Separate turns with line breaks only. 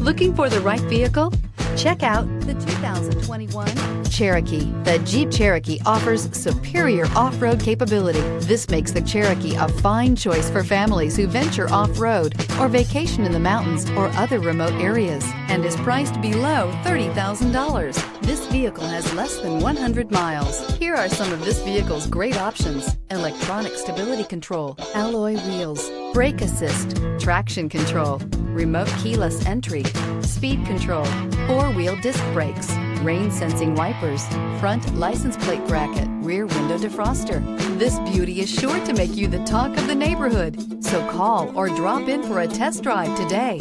Looking for the right vehicle? Check out the 2021 Cherokee. The Jeep Cherokee offers superior off-road capability. This makes the Cherokee a fine choice for families who venture off-road or vacation in the mountains or other remote areas, and is priced below $30,000. This vehicle has less than 100 miles. Here are some of this vehicle's great options: electronic stability control, alloy wheels, brake assist, traction control, remote keyless entry, speed control, four-wheel disc brakes, rain-sensing wipers, front license plate bracket, rear window defroster. This beauty is sure to make you the talk of the neighborhood. So call or drop in for a test drive today.